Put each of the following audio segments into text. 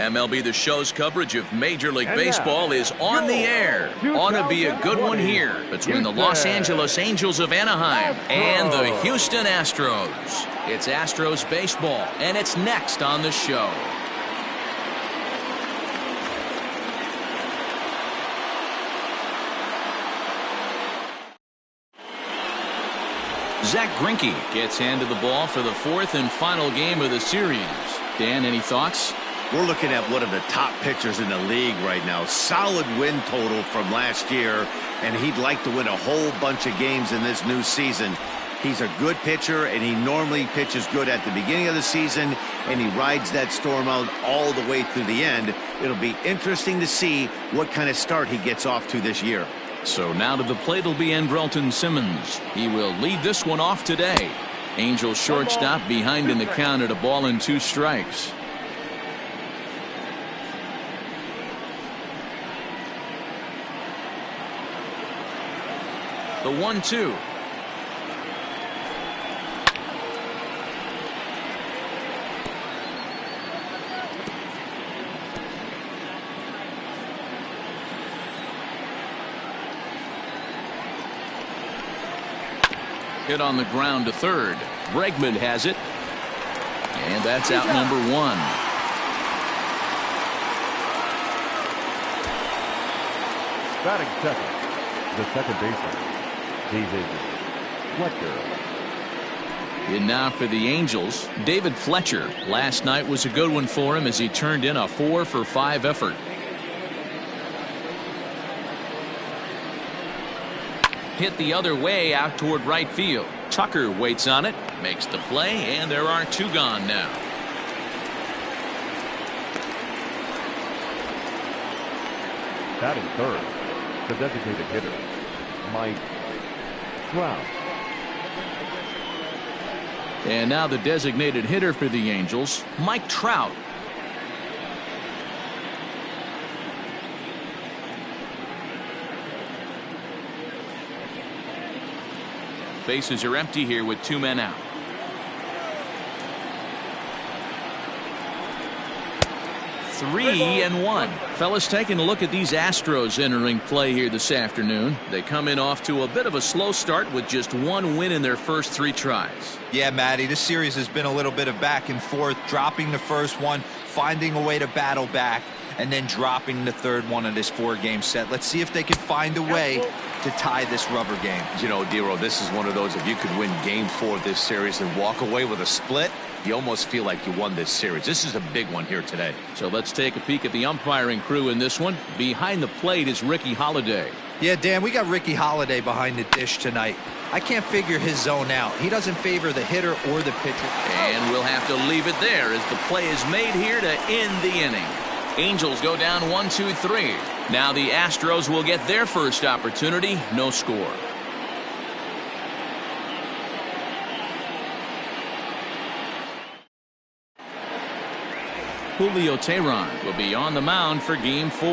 MLB The Show's coverage of Major League Baseball is on the air. Ought to be a good one here between the Los Angeles Angels of Anaheim and the Houston Astros. It's Astros baseball, and it's next on the show. Zach Greinke gets handed the ball for the fourth and final game of the series. Dan, any thoughts? We're looking at one of the top pitchers in the league right now. Solid win total from last year, and he'd like to win a whole bunch of games in this new season. He's a good pitcher, and he normally pitches good at the beginning of the season, and he rides that storm out all the way through the end. It'll be interesting to see what kind of start he gets off to this year. So now to the plate will be Andrelton Simmons. He will lead this one off today. Angels shortstop behind in the count at 1-2 strikes. The 1-2. Hit on the ground to third. Bregman has it. And that's out number one. Batting second, the second baseman, David Fletcher. And now for the Angels, David Fletcher. Last night was a good one for him as he turned in a 4-for-5 effort. Hit the other way out toward right field. Tucker waits on it, makes the play, and there are two gone now. Batting third, the designated hitter, Mike Trout. And now the designated hitter for the Angels, Mike Trout. Bases are empty here with two men out. Three and one. Fellas, taking a look at these Astros entering play here this afternoon. They come in off to a bit of a slow start with just one win in their first three tries. Yeah, Matty, this series has been a little bit of back and forth, dropping the first one, finding a way to battle back, and then dropping the third one of this four-game set. Let's see if they can find a way to tie this rubber game. You know, Dero, this is one of those, if you could win game 4 of this series and walk away with a split, you almost feel like you won this series. This is a big one here today. So let's take a peek at the umpiring crew in this one. Behind the plate is Ricky Holiday. Yeah, Dan, we got Ricky Holiday behind the dish tonight. I can't figure his zone out. He doesn't favor the hitter or the pitcher. And we'll have to leave it there as the play is made here to end the inning. Angels go down 1-2-3. Now the Astros will get their first opportunity. No score. Julio Teheran will be on the mound for game 4.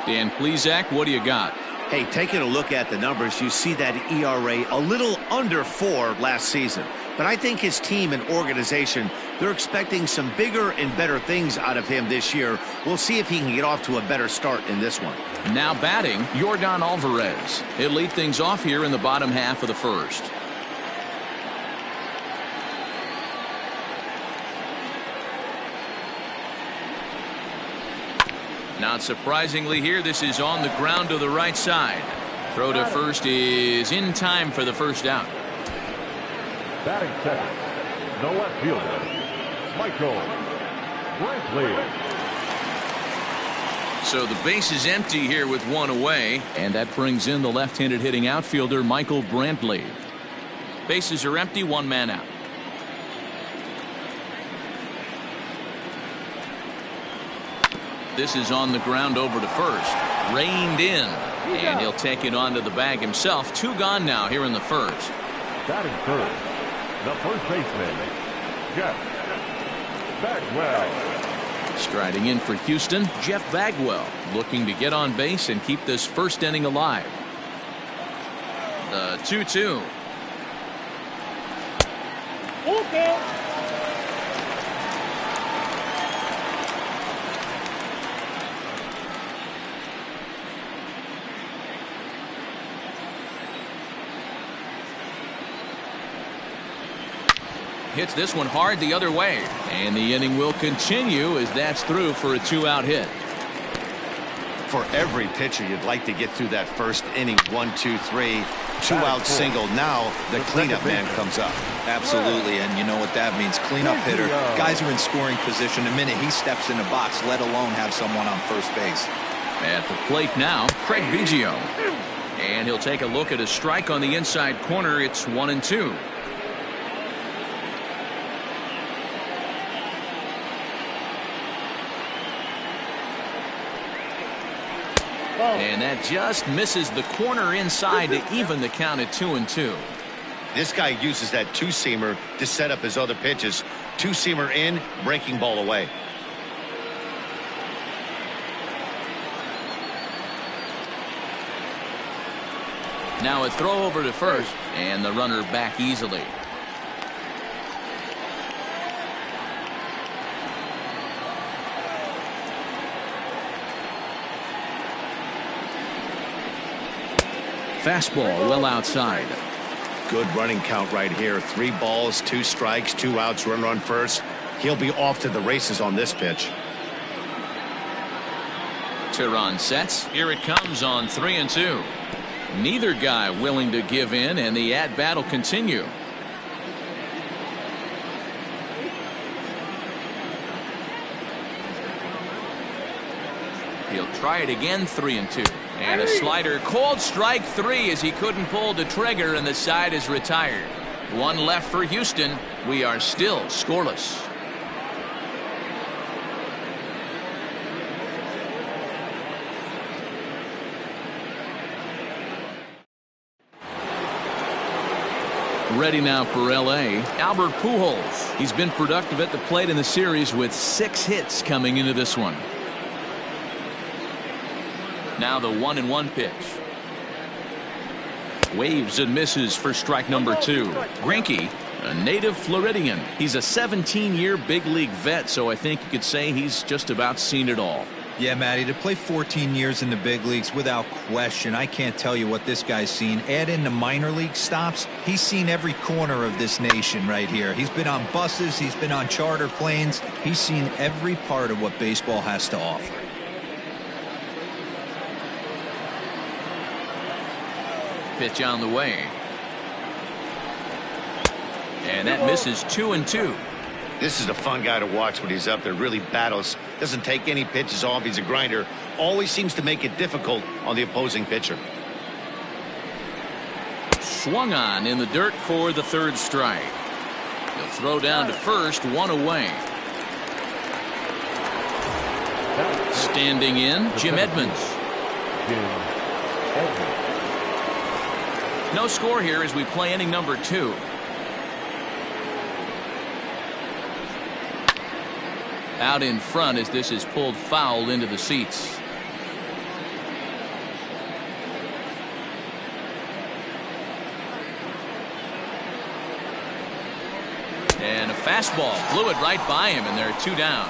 Dan Plesac, what do you got? Hey, taking a look at the numbers, you see that ERA a little under 4 last season. But I think his team and organization, they're expecting some bigger and better things out of him this year. We'll see if he can get off to a better start in this one. Now batting, Yordan Alvarez. He'll lead things off here in the bottom half of the first. Not surprisingly here, this is on the ground to the right side. Throw to first is in time for the first out. Batting second, the left fielder, Michael Brantley. So the base is empty here with one away, and that brings in the left-handed hitting outfielder Michael Brantley. Bases are empty, one man out. This is on the ground over to first. Reined in, and he'll take it onto the bag himself. Two gone now here in the first. Batting third, the first baseman, Jeff Bagwell. Striding in for Houston, Jeff Bagwell, looking to get on base and keep this first inning alive. The 2-2. hits this one hard the other way. And the inning will continue as that's through for a 2-out hit. For every pitcher, you'd like to get through that first inning. 1, 2, 3, 2-out single. Now the cleanup man comes up. Absolutely, and you know what that means. Cleanup hitter. Guys are in scoring position the minute he steps in the box, let alone have someone on first base. At the plate now, Craig Biggio. And he'll take a look at a strike on the inside corner. It's 1-2. And that just misses the corner inside to even the count at 2-2. This guy uses that two-seamer to set up his other pitches. Two-seamer in, breaking ball away. Now a throw over to first, and the runner back easily. Fastball well outside. Good running count right here. 3 balls, 2 strikes, 2 outs, runner on first. He'll be off to the races on this pitch. Tehran sets. Here it comes on 3-2. Neither guy willing to give in, and the at-bat will continue. He'll try it again, 3-2. And a slider called strike 3 as he couldn't pull the trigger, and the side is retired. 1 left for Houston. We are still scoreless. Ready now for L.A., Albert Pujols. He's been productive at the plate in the series with 6 hits coming into this one. Now the 1-1 pitch. Waves and misses for strike number 2. Greinke, a native Floridian. He's a 17-year big league vet, so I think you could say he's just about seen it all. Yeah, Matty, to play 14 years in the big leagues without question, I can't tell you what this guy's seen. Add in the minor league stops, he's seen every corner of this nation right here. He's been on buses, he's been on charter planes, he's seen every part of what baseball has to offer. Pitch on the way. And that misses 2-2. This is a fun guy to watch when he's up there. Really battles. Doesn't take any pitches off. He's a grinder. Always seems to make it difficult on the opposing pitcher. Swung on in the dirt for the 3rd strike. He'll throw down to first, 1 away. Standing in, Jim Edmonds. No score here as we play inning number 2. Out in front as this is pulled foul into the seats. And a fastball blew it right by him, and there are 2 down.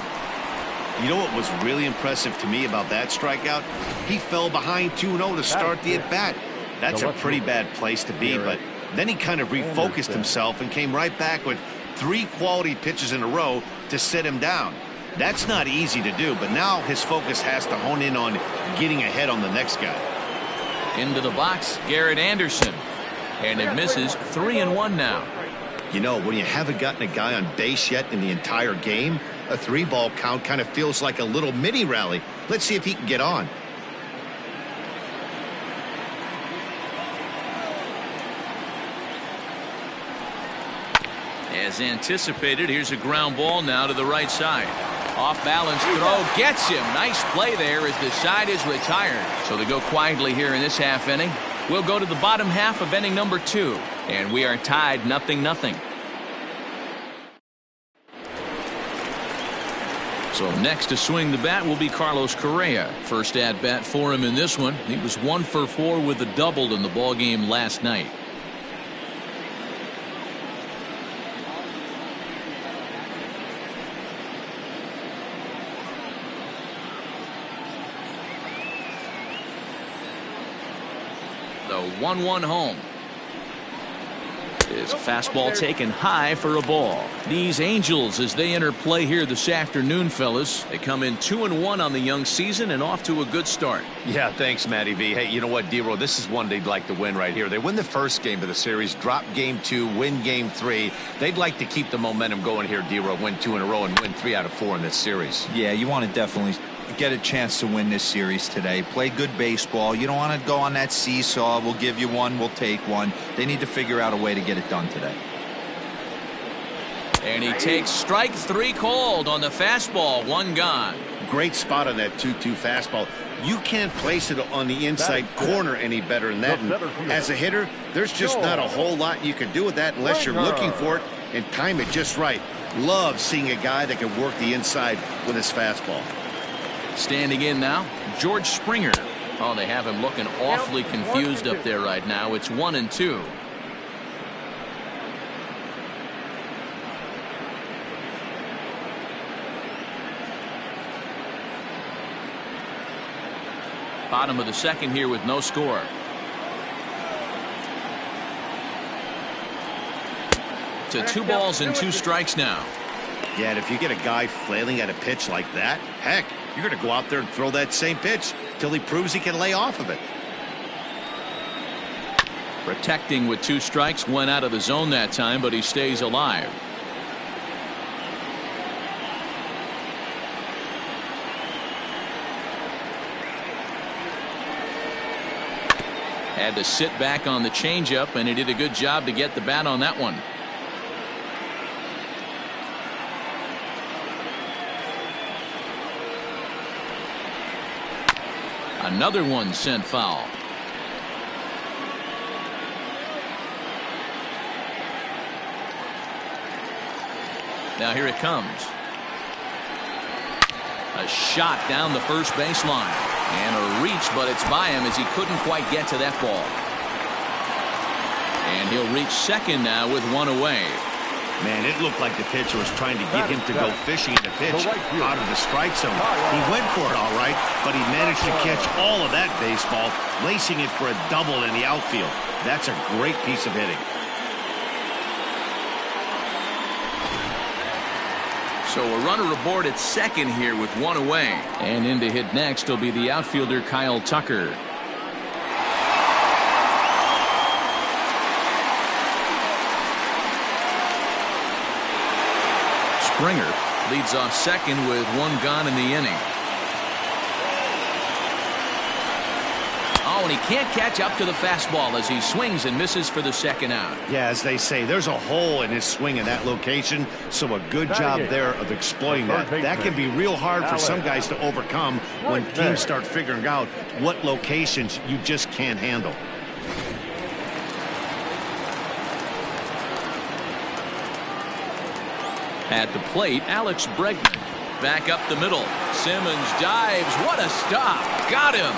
You know what was really impressive to me about that strikeout? He fell behind 2-0 to start the at-bat. That's a pretty bad place to be, but then he kind of refocused himself and came right back with 3 quality pitches in a row to sit him down. That's not easy to do, but now his focus has to hone in on getting ahead on the next guy. Into the box, Garrett Anderson. And it misses. 3-1 now. You know, when you haven't gotten a guy on base yet in the entire game, a 3-ball count kind of feels like a little mini rally. Let's see if he can get on. As anticipated, here's a ground ball now to the right side. Off balance throw gets him. Nice play there as the side is retired. So they go quietly here in this half inning. We'll go to the bottom half of inning number 2, and we are tied 0-0. So next to swing the bat will be Carlos Correa. First at bat for him in this one. He was 1 for 4 with a double in the ball game last night. The 1-1 home. Is a fastball taken high for a ball. These Angels, as they enter play here this afternoon, fellas, they come in 2-1 on the young season and off to a good start. Yeah, thanks, Matty V. Hey, you know what, D-Roll, this is one they'd like to win right here. They win the first game of the series, drop game 2, win game 3. They'd like to keep the momentum going here, D-Roll, win 2 in a row and win 3 out of 4 in this series. Yeah, you want to definitely get a chance to win this series today. Play good baseball. You don't want to go on that seesaw. We'll give you one, we'll take one. They need to figure out a way to get it done today. And he takes strike 3 called on the fastball, 1 gone. Great spot on that 2-2 fastball. You can't place it on the inside corner any better than that. And as a hitter, there's just not a whole lot you can do with that unless you're looking for it and time it just right. Love seeing a guy that can work the inside with his fastball. Standing in now, George Springer. Oh, they have him looking awfully confused up there right now. It's 1-2. Bottom of the second here with no score. To 2 balls and 2 strikes now. Yeah, and if you get a guy flailing at a pitch like that, heck, you're going to go out there and throw that same pitch till he proves he can lay off of it. Protecting with 2 strikes, went out of the zone that time, but he stays alive. Had to sit back on the changeup, and he did a good job to get the bat on that one. Another one sent foul. Now here it comes. A shot down the first baseline. And a reach, but it's by him as he couldn't quite get to that ball. And he'll reach second now with 1 away. Man, it looked like the pitcher was trying to get him to go fishing in the pitch out of the strike zone. He went for it all right, but he managed to catch all of that baseball, lacing it for a double in the outfield. That's a great piece of hitting. So a runner aboard at second here with 1 away. And in to hit next will be the outfielder Kyle Tucker. Springer leads off second with 1 gone in the inning. Oh, and he can't catch up to the fastball as he swings and misses for the second out. Yeah, as they say, there's a hole in his swing in that location, so a good job there of exploiting that. That can be real hard for some guys to overcome when teams start figuring out what locations you just can't handle. At the plate, Alex Bregman. Back up the middle. Simmons dives. What a stop. Got him.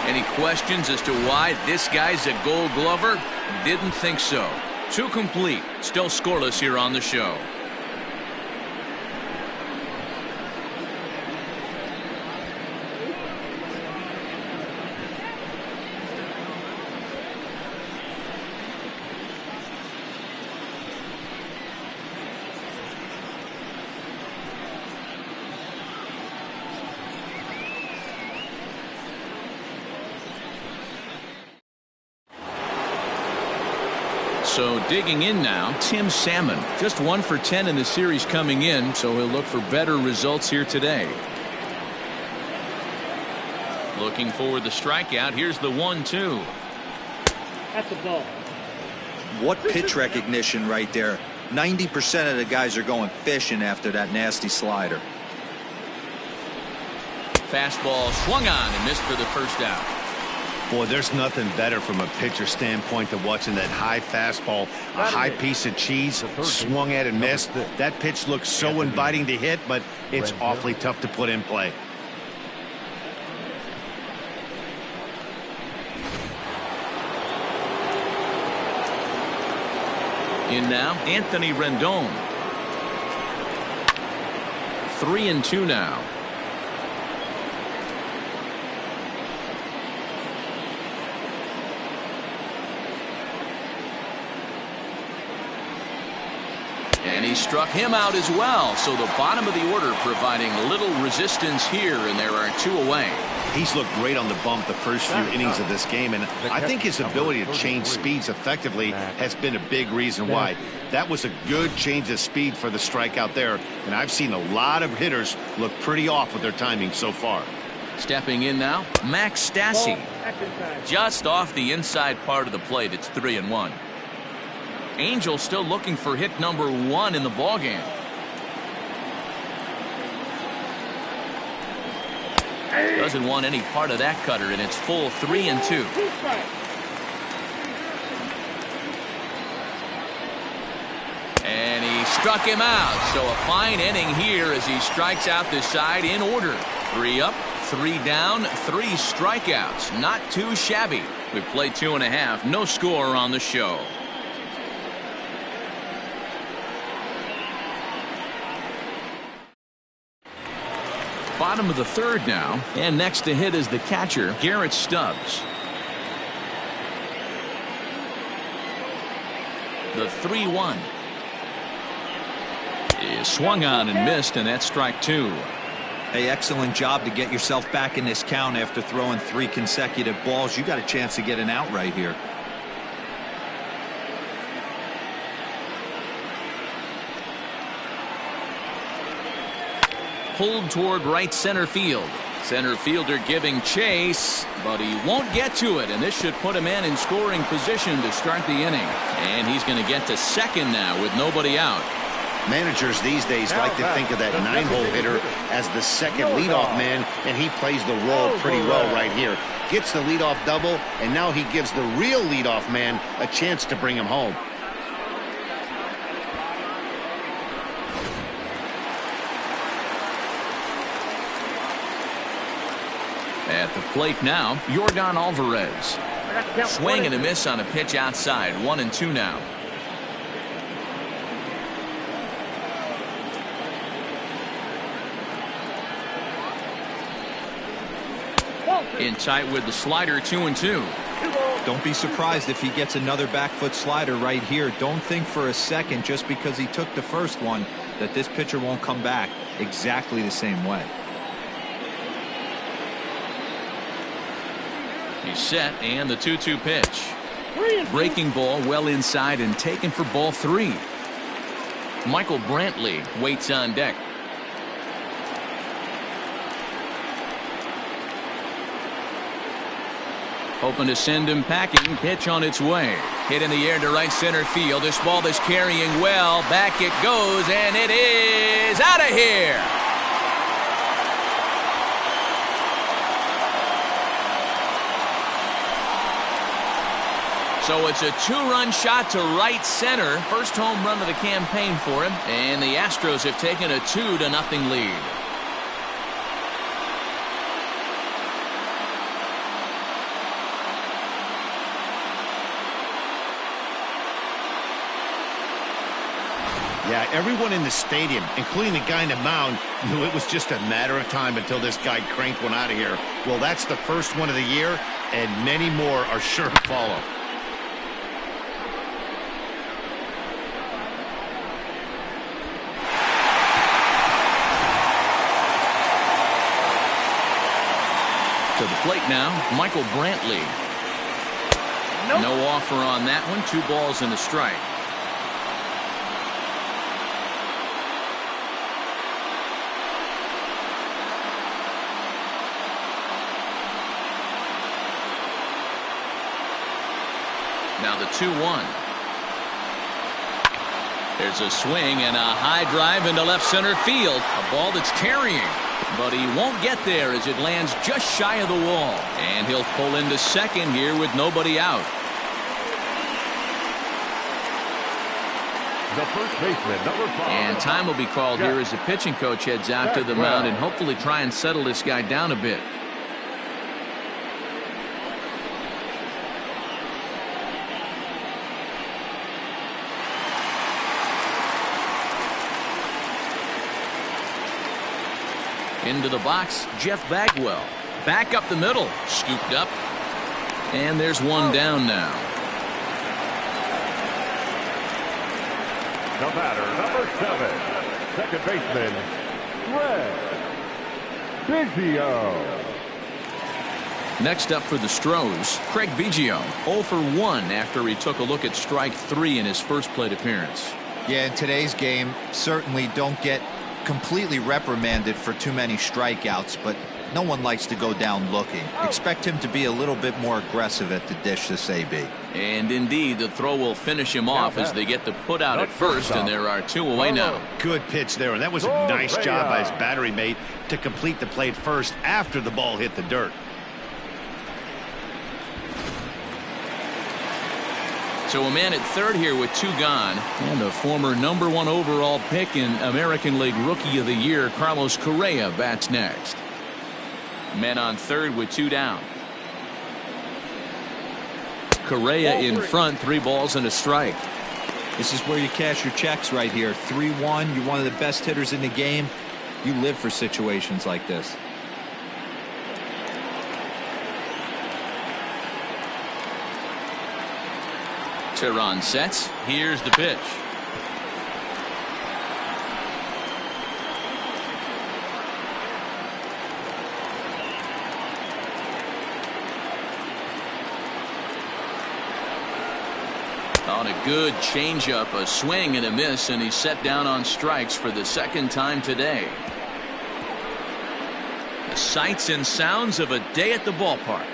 Any questions as to why this guy's a Gold Glover? Didn't think so. 2 complete. Still scoreless here on the show. So digging in now, Tim Salmon. Just 1 for 10 in the series coming in, so he'll look for better results here today. Looking for the strikeout. Here's the 1-2. That's a ball. What pitch recognition right there. 90% of the guys are going fishing after that nasty slider. Fastball swung on and missed for the first out. Boy, there's nothing better from a pitcher standpoint than watching that high fastball, a high piece of cheese, swung at and missed. That pitch looks so inviting to hit, but it's awfully tough to put in play. In now, Anthony Rendon. 3-2 now. He struck him out as well. So the bottom of the order providing little resistance here, and there are 2 away. He's looked great on the bump the first few innings of this game, and I think his ability to change speeds effectively has been a big reason why. That was a good change of speed for the strikeout there, and I've seen a lot of hitters look pretty off with their timing so far. Stepping in now, Max Stassi. Just off the inside part of the plate. It's 3-1. Angels still looking for hit number 1 in the ballgame. Doesn't want any part of that cutter, and it's full 3-2. And he struck him out. So a fine inning here as he strikes out this side in order. 3 up, 3 down, 3 strikeouts. Not too shabby. We've played 2.5. No score on the show. Bottom of the 3rd now, and next to hit is the catcher, Garrett Stubbs. The 3-1 is swung on and missed, and that's strike 2. Hey, excellent job to get yourself back in this count after throwing 3 consecutive balls. You got a chance to get an out right here. Pulled toward right center field. Center fielder giving chase, but he won't get to it, and this should put him in scoring position to start the inning. And he's going to get to second now with nobody out. Managers these days like to think of that 9-hole hitter as the second leadoff man, and he plays the role pretty well right here. Gets the leadoff double, and now he gives the real leadoff man a chance to bring him home. At the plate now, Yordan Alvarez. Swing and a miss on a pitch outside. 1-2 now. In tight with the slider. 2-2. Don't be surprised if he gets another back foot slider right here. Don't think for a second, just because he took the first one, that this pitcher won't come back exactly the same way. He's set, and the 2-2 pitch. Breaking ball well inside and taken for ball 3. Michael Brantley waits on deck. Hoping to send him packing. Pitch on its way. Hit in the air to right center field. This ball is carrying well. Back it goes, and it is out of here. So it's a 2-run shot to right center. First home run of the campaign for him. And the Astros have taken a 2-0 lead. Yeah, everyone in the stadium, including the guy in the mound, knew it was just a matter of time until this guy cranked one out of here. Well, that's the first one of the year, and many more are sure to follow. To the plate now, Michael Brantley. Nope. No offer on that one. 2 balls and a strike. Now the 2-1. There's a swing and a high drive into left center field. A ball that's carrying, but he won't get there as it lands just shy of the wall. And he'll pull into second here with nobody out. The first baseman, number 5. And time will be called here as the pitching coach heads out to the mound and hopefully try and settle this guy down a bit. Into the box, Jeff Bagwell. Back up the middle. Scooped up. And there's one down now. The batter, number 7, second baseman, Craig Biggio. Next up for the Astros, Craig Biggio, 0 for 1 after he took a look at strike 3 in his first plate appearance. Yeah, in today's game, certainly don't get completely reprimanded for too many strikeouts, but no one likes to go down looking. Expect him to be a little bit more aggressive at the dish this AB. And indeed, the throw will finish him off as they get the put out at first, and there are 2 away now. Good pitch there, and that was a nice job by his battery mate to complete the play first after the ball hit the dirt. So a man at third here with 2 gone, and the former #1 overall pick in American League Rookie of the Year, Carlos Correa, bats next. Men on third with 2 down. Correa in front, 3 balls and a strike. This is where you cash your checks right here. 3-1, you're one of the best hitters in the game. You live for situations like this. Tehran sets. Here's the pitch. On a good changeup, a swing and a miss, and he's set down on strikes for the second time today. The sights and sounds of a day at the ballpark.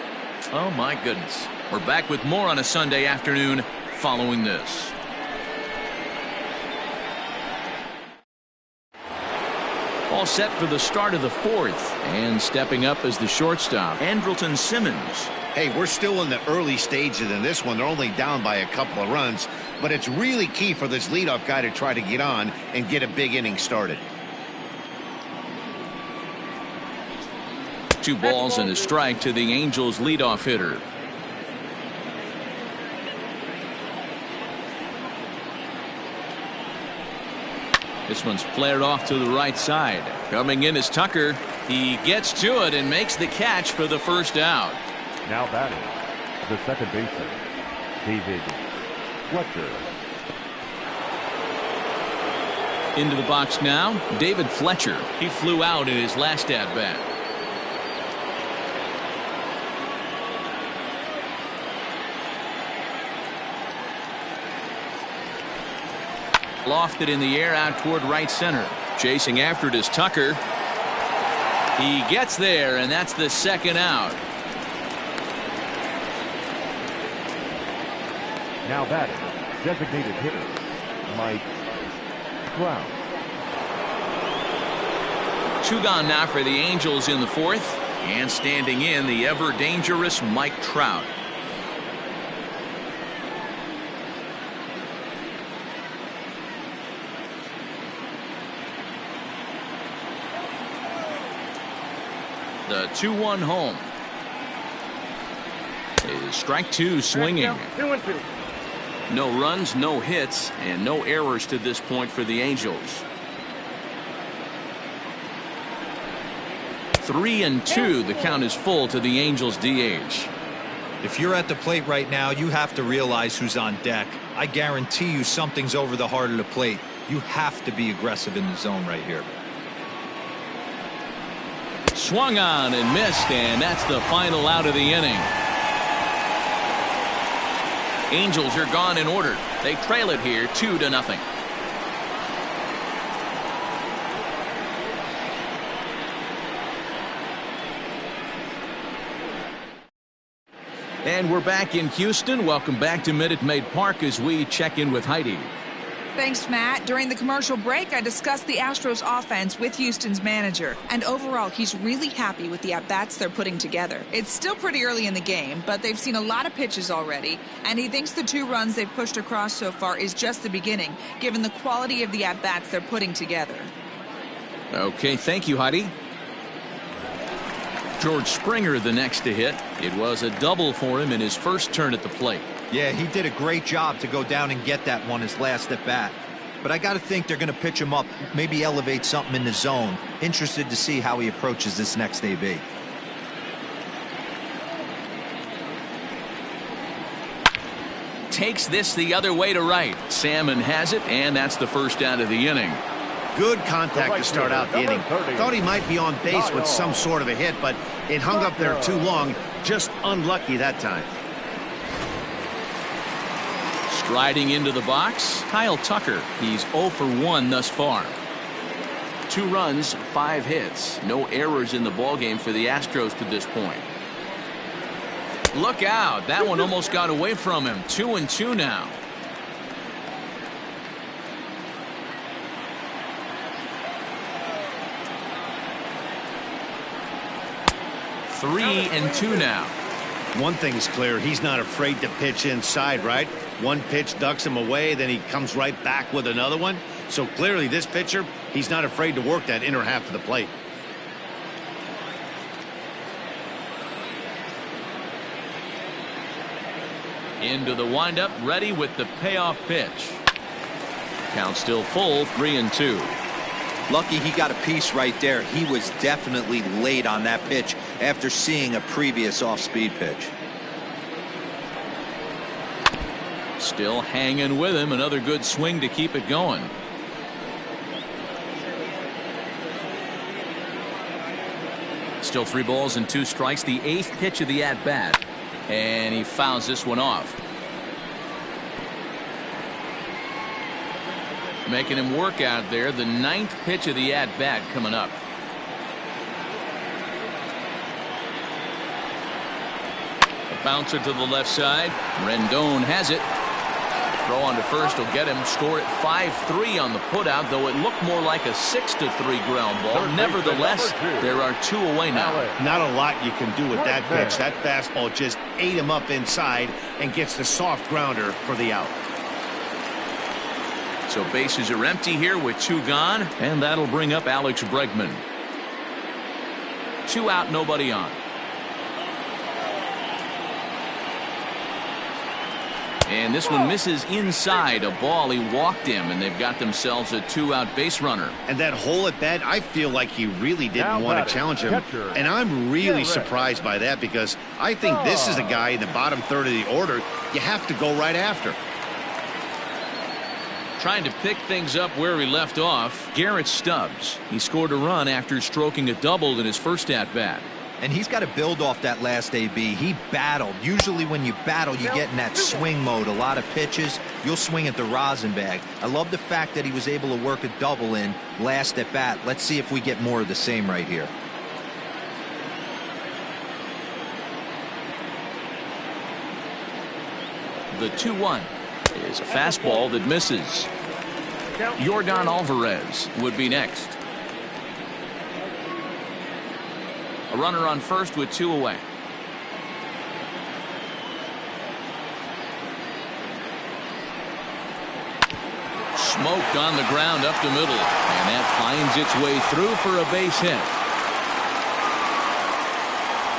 Oh my goodness. We're back with more on a Sunday afternoon following this. All set for the start of the 4th, and stepping up as the shortstop, Andrelton Simmons. Hey, we're still in the early stages in this one. They're only down by a couple of runs, but it's really key for this leadoff guy to try to get on and get a big inning started. 2 balls and a strike to the Angels leadoff hitter. This one's flared off to the right side. Coming in is Tucker. He gets to it and makes the catch for the first out. Now batting, the second baseman, David Fletcher. Into the box now, David Fletcher. He flew out in his last at-bat. Lofted in the air out toward right center. Chasing after it is Tucker. He gets there, and that's the second out. Now batting, designated hitter, Mike Trout. 2 gone now for the Angels in the 4th, and standing in the ever-dangerous Mike Trout. The 2-1 home. Is strike 2 swinging. 2-2. No runs, no hits, and no errors to this point for the Angels. 3-2. The count is full to the Angels DH. If you're at the plate right now, you have to realize who's on deck. I guarantee you something's over the heart of the plate. You have to be aggressive in the zone right here. Swung on and missed, and that's the final out of the inning. Angels are gone in order. They trail it here 2-0. And we're back in Houston. Welcome back to Minute Maid Park as we check in with Heidi. Thanks, Matt. During the commercial break, I discussed the Astros offense with Houston's manager. And overall, he's really happy with the at-bats they're putting together. It's still pretty early in the game, but they've seen a lot of pitches already. And he thinks the 2 runs they've pushed across so far is just the beginning, given the quality of the at-bats they're putting together. Okay, thank you, Heidi. George Springer the next to hit. It was a double for him in his first turn at the plate. Yeah, he did a great job to go down and get that one his last at bat. But I got to think they're going to pitch him up, maybe elevate something in the zone. Interested to see how he approaches this next AB. takes this the other way to right. Salmon has it, and that's the first out of the inning. Good contact to start out the inning. Thought he might be on base with some sort of a hit, but it hung up there too long. Just unlucky that time. Striding into the box, Kyle Tucker. He's 0 for 1 thus far. 2 runs, 5 hits. No errors in the ballgame for the Astros to this point. Look out. That one almost got away from him. 2-2 now. 3-2 now. One thing is clear. He's not afraid to pitch inside, right? One pitch ducks him away, then he comes right back with another one. So clearly this pitcher, he's not afraid to work that inner half of the plate. Into the windup, ready with the payoff pitch. Count still full, 3-2. Lucky he got a piece right there. He was definitely late on that pitch after seeing a previous off-speed pitch. Still hanging with him. Another good swing to keep it going. Still 3 balls and 2 strikes. The 8th pitch of the at-bat. And he fouls this one off. Making him work out there. The 9th pitch of the at-bat coming up. A bouncer to the left side. Rendon has it. Throw on to first will get him. Score at 5-3 on the putout, though it looked more like a 6-3 ground ball. Nevertheless, there are 2 away now. Not a lot you can do with that pitch. That fastball just ate him up inside and gets the soft grounder for the out. So bases are empty here with 2 gone, and that'll bring up Alex Bregman. 2 out, nobody on. And this one misses inside a ball. He walked him, and they've got themselves a 2-out base runner. And that hole at bat, I feel like he really didn't want to challenge him. And I'm really surprised by that, because I think this is a guy in the bottom third of the order you have to go right after. Trying to pick things up where he left off, Garrett Stubbs. He scored a run after stroking a double in his first at-bat. And he's got to build off that last AB. He battled. Usually when you battle, you get in that swing mode. A lot of pitches, you'll swing at the rosin bag. I love the fact that he was able to work a double in last at bat. Let's see if we get more of the same right here. The 2-1 is a fastball that misses. Yordan Alvarez would be next. A runner on first with 2 away. Smoked on the ground up the middle, and that finds its way through for a base hit.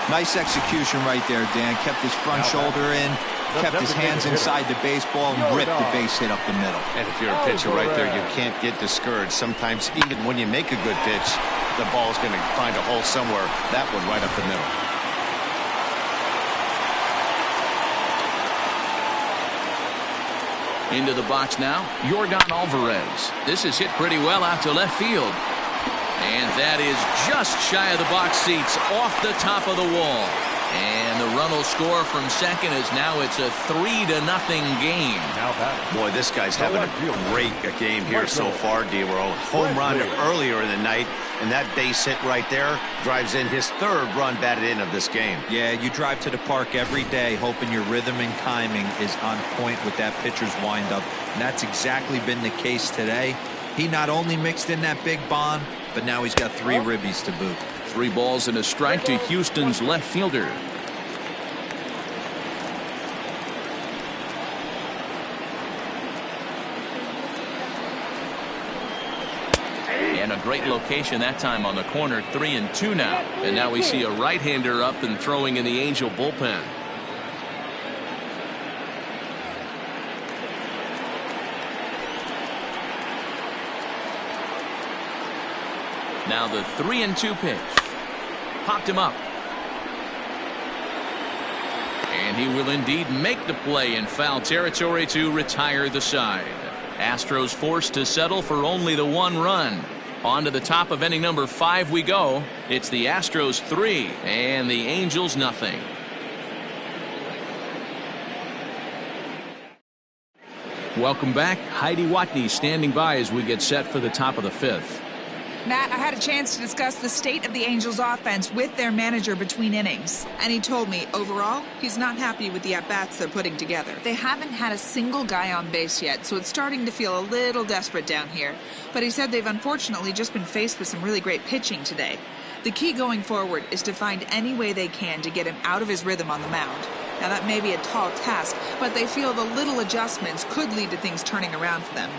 Nice execution right there, Dan. Kept his front shoulder in, kept his hands inside the baseball, and ripped the base hit up the middle. And if you're a pitcher right there, you can't get discouraged. Sometimes even when you make a good pitch, the ball's going to find a hole somewhere. That one right up the middle. Into the box now, Yordan Alvarez. This is hit pretty well out to left field. And that is just shy of the box seats, off the top of the wall. And the run will score from second, as now it's a 3-0 game. Boy, this guy's having a great game here so far, D-Roll. Home run earlier in the night, and that base hit right there drives in his 3rd run batted in of this game. Yeah, you drive to the park every day hoping your rhythm and timing is on point with that pitcher's windup. And that's exactly been the case today. He not only mixed in that big bomb, but now he's got 3 ribbies to boot. 3 balls and a strike to Houston's left fielder. And a great location that time on the corner. 3-2 now. And now we see a right-hander up and throwing in the Angel bullpen. Now the 3-2 pitch. Popped him up. And he will indeed make the play in foul territory to retire the side. Astros forced to settle for only the 1 run. On to the top of inning number 5 we go. It's the Astros 3 and the Angels nothing. Welcome back. Heidi Watney standing by as we get set for the top of the 5th. Matt, I had a chance to discuss the state of the Angels offense with their manager between innings. And he told me, overall, he's not happy with the at-bats they're putting together. They haven't had a single guy on base yet, so it's starting to feel a little desperate down here. But he said they've unfortunately just been faced with some really great pitching today. The key going forward is to find any way they can to get him out of his rhythm on the mound. Now, that may be a tall task, but they feel the little adjustments could lead to things turning around for them.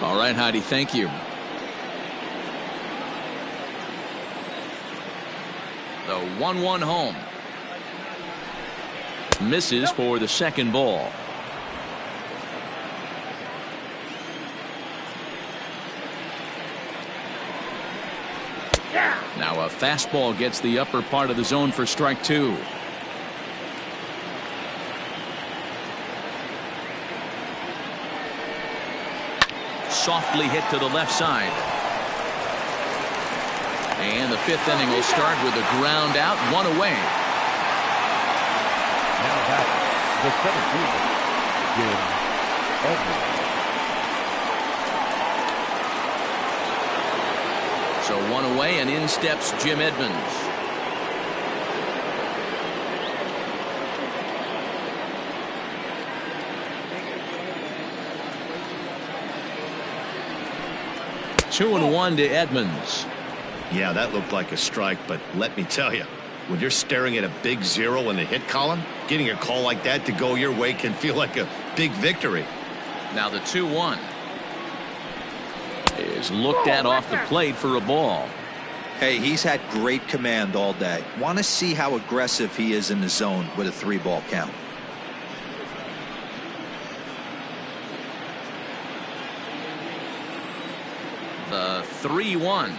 All right, Heidi, thank you. The 1-1 home. Misses for the second ball. Now a fastball gets the upper part of the zone for strike 2. Softly hit to the left side. And the 5th inning will start with a ground out, 1 away. Now back, the 17th, Jim Edmonds. So 1 away, and in steps Jim Edmonds. Two and 1 to Edmonds. Yeah, that looked like a strike, but let me tell you, when you're staring at a big 0 in the hit column, getting a call like that to go your way can feel like a big victory. Now the 2-1 is looked at off the plate for a ball. Hey, he's had great command all day. Want to see how aggressive he is in the zone with a 3-ball count. The 3-1.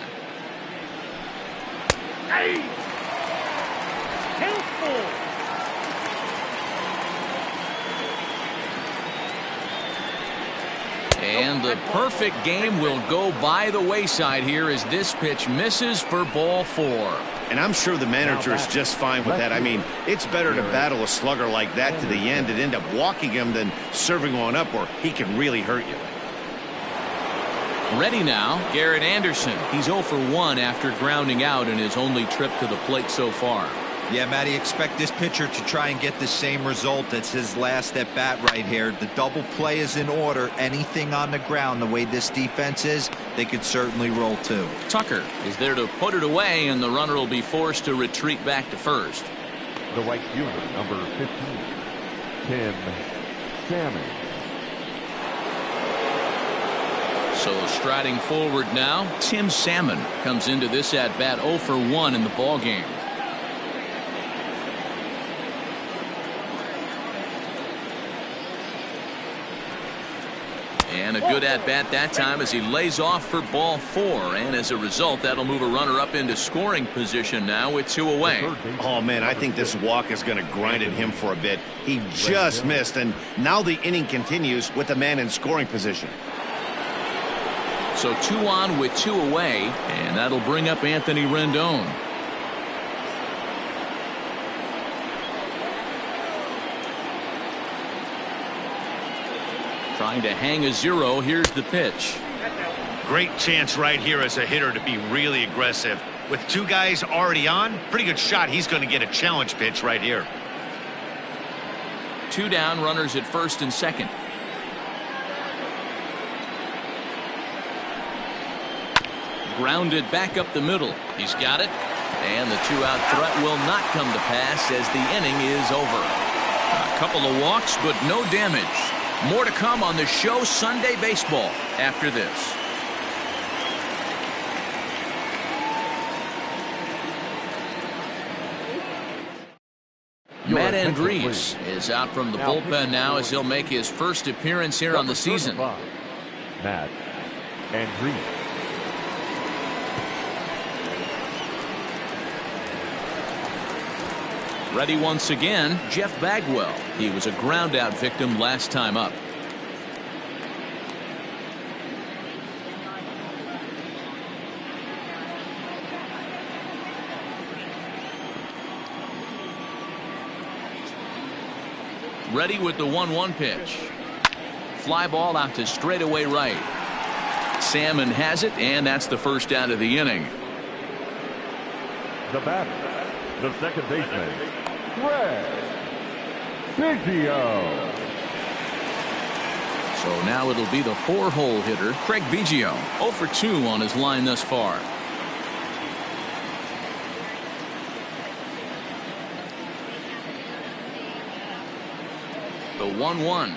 And the perfect game will go by the wayside here as this pitch misses for ball 4. And I'm sure the manager is just fine with that. I mean, it's better to battle a slugger like that to the end and end up walking him than serving one up where he can really hurt you. Ready now, Garrett Anderson. He's 0 for 1 after grounding out in his only trip to the plate so far. Yeah, Matty, expect this pitcher to try and get the same result. It's his last at bat right here. The double play is in order. Anything on the ground, the way this defense is, they could certainly roll 2. Tucker is there to put it away, and the runner will be forced to retreat back to first. The right fielder, number 15, Tim Salmon. So striding forward now, Tim Salmon comes into this at bat 0 for 1 in the ball game. And a good at bat that time as he lays off for ball 4, and as a result that'll move a runner up into scoring position now with 2 away. Oh man, I think this walk is going to grind at him for a bit. He just missed, and now the inning continues with the man in scoring position. So 2 on with 2 away, and that'll bring up Anthony Rendon. Trying to hang a 0. Here's the pitch. Great chance right here as a hitter to be really aggressive. With 2 guys already on, pretty good shot. He's going to get a challenge pitch right here. 2 down, runners at first and second. Grounded back up the middle. He's got it. And the 2-out threat will not come to pass as the inning is over. A couple of walks, but no damage. More to come on the show Sunday Baseball after this. Matt Andriese is out from the bullpen now as he'll make his first appearance here on the season. Matt Andriese. Ready once again, Jeff Bagwell. He was a ground-out victim last time up. Ready with the 1-1 pitch. Fly ball out to straightaway right. Salmon has it, and that's the first out of the inning. The batter, the second baseman, Craig Biggio. So now it'll be the 4-hole hitter, Craig Biggio, 0 for 2 on his line thus far. The 1-1.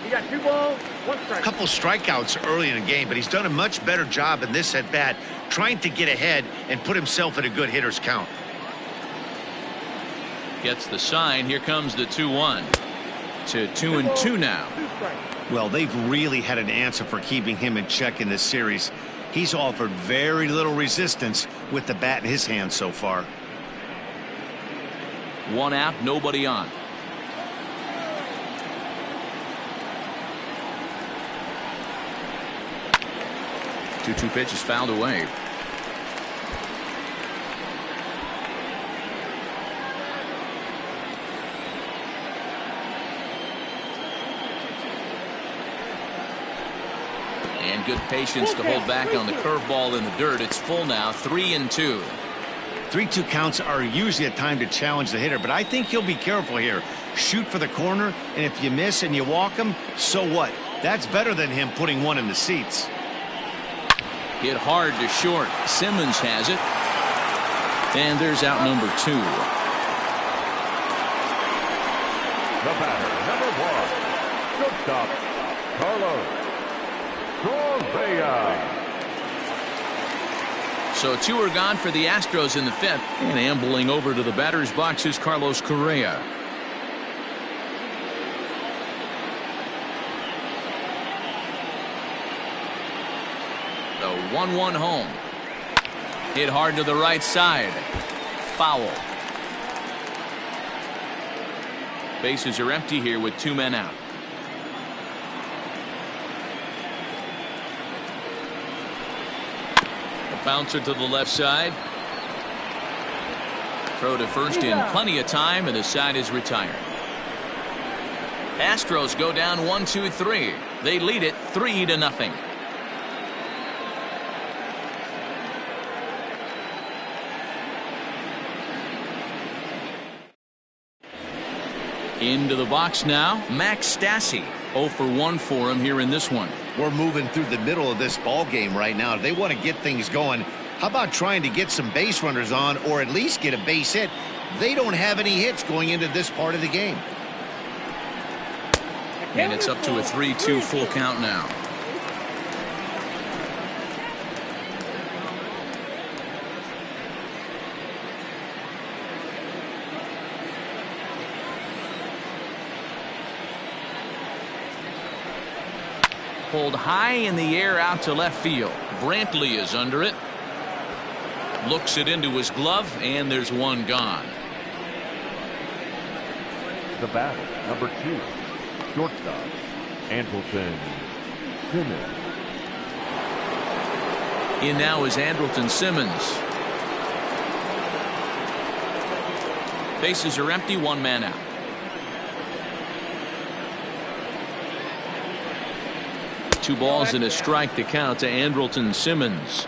You got 2 balls, 1 strike. A couple strikeouts early in the game, but he's done a much better job in this at bat, trying to get ahead and put himself in a good hitter's count. Gets the sign. Here comes the 2-1 to 2-2 now. 2 strikes. Well, they've really had an answer for keeping him in check in this series. He's offered very little resistance with the bat in his hand so far. 1 out, nobody on. Two pitch is fouled away. And good patience to hold back on the curveball in the dirt. It's full now, 3-2. 3-2 counts are usually a time to challenge the hitter, but I think he'll be careful here. Shoot for the corner, and if you miss and you walk him, so what? That's better than him putting one in the seats. Hit hard to short. Simmons has it. And there's out number 2. The batter, number 1, shortstop, Carlos Correa. So 2 are gone for the Astros in the 5th. And ambling over to the batter's box is Carlos Correa. The 1-1 home. Hit hard to the right side. Foul. Bases are empty here with 2 men out. A bouncer to the left side. Throw to first in plenty of time, and the side is retired. Astros go down 1-2-3. They lead it 3-0. Into the box now, Max Stassi. 0 for 1 for him here in this one. We're moving through the middle of this ball game right now. They want to get things going. How about trying to get some base runners on, or at least get a base hit? They don't have any hits going into this part of the game. And it's up to a 3-2 full count now. Pulled high in the air out to left field. Brantley is under it. Looks it into his glove, and there's 1 gone. The batter, number 2, shortstop, Andrelton Simmons. In now is Andrelton Simmons. Bases are empty, 1 man out. Two balls and a strike to count to Andrelton Simmons.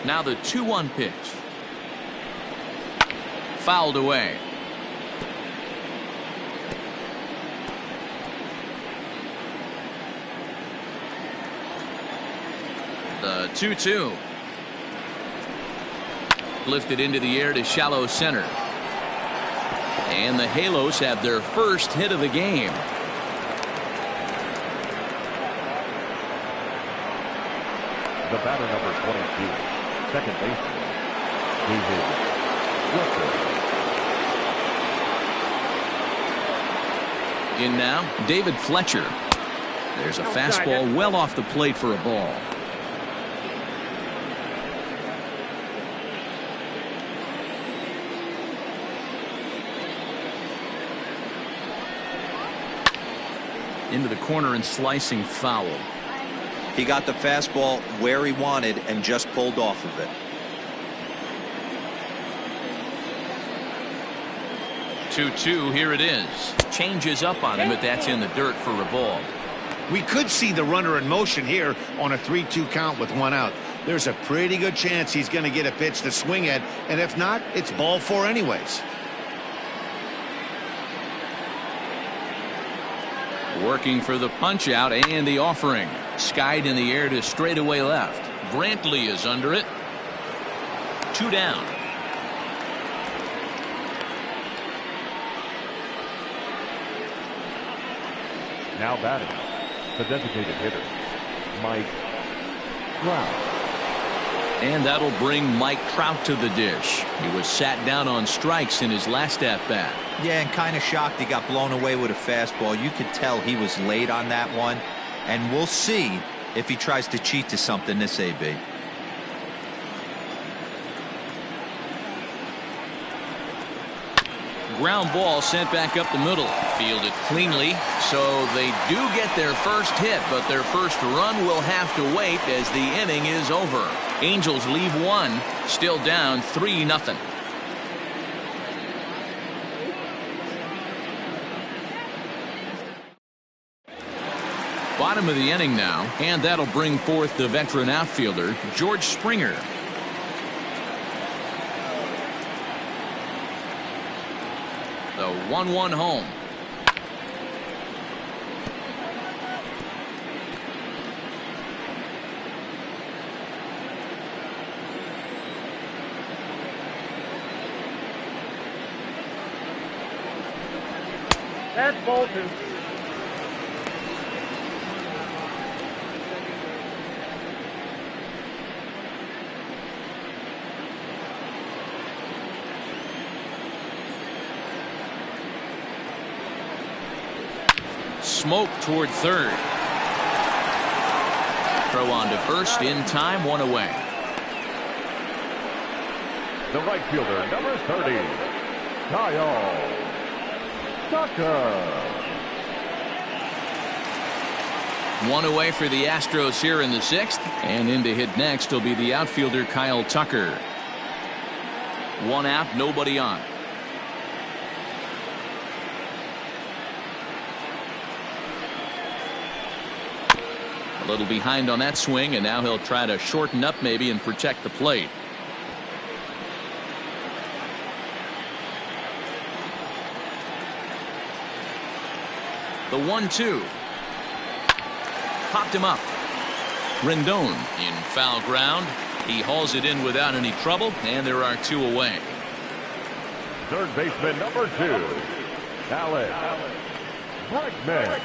Now the 2-1 pitch. Fouled away. The 2-2. Lifted into the air to shallow center. And the Halos have their first hit of the game. The batter, number 22, second baseman, David Wilson. In now, David Fletcher. There's a fastball well off the plate for a ball. Into the corner and slicing foul. He got the fastball where he wanted and just pulled off of it. Two, here it is. Changes up on him, but that's in the dirt for a ball. We could see the runner in motion here on a 3-2 count with 1 out. There's a pretty good chance he's going to get a pitch to swing at, and if not, it's ball 4 anyways. Working for the punch out and the offering. Skied in the air to straightaway left. Brantley is under it. 2 down. Now batting, the designated hitter, Mike Trout. And that'll bring Mike Trout to the dish. He was sat down on strikes in his last at-bat. Yeah, and kind of shocked he got blown away with a fastball. You could tell he was late on that one. And we'll see if he tries to cheat to something this AB. Ground ball sent back up the middle. Fielded cleanly, so they do get their first hit, but their first run will have to wait as the inning is over. Angels leave 1, still down 3-0. Bottom of the inning now, and that'll bring forth the veteran outfielder, George Springer. The 1-1 home. That's ball 2. Smoke toward third. Throw on to first in time, 1 away. The right fielder, number 30, Kyle Tucker. 1 away for the Astros here in the 6th, and in to hit next will be the outfielder Kyle Tucker. 1 out, nobody on. A little behind on that swing, and now he'll try to shorten up maybe and protect the plate. The 1-2. Popped him up. Rendon in foul ground. He hauls it in without any trouble, and there are 2 away. Third baseman, number 2, Alex Bregman.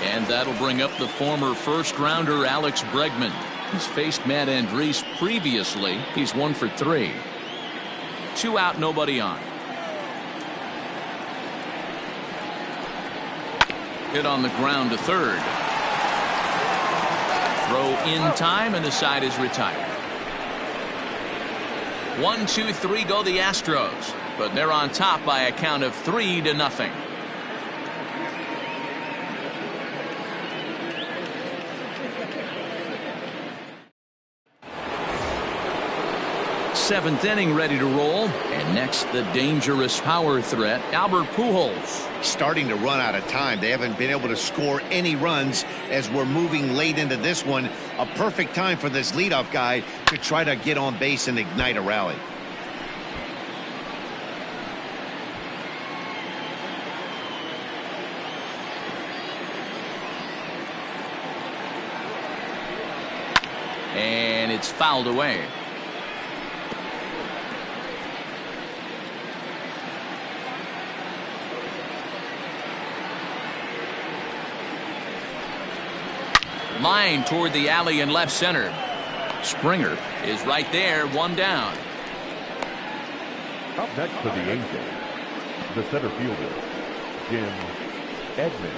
And that'll bring up the former first-rounder Alex Bregman. He's faced Matt Andriese previously. He's 1 for 3. 2 out, nobody on. Hit on the ground to third. Throw in time, and the side is retired. 1, 2, 3 go the Astros, but they're on top by a count of 3-0. Seventh inning ready to roll, and next the dangerous power threat, Albert Pujols. Starting to run out of time. They haven't been able to score any runs as we're moving late into this one. A perfect time for this leadoff guy to try to get on base and ignite a rally. And it's fouled away. Line toward the alley in left center. Springer is right there, 1 down. Up next for the Angels, the center fielder, Jim Edmonds.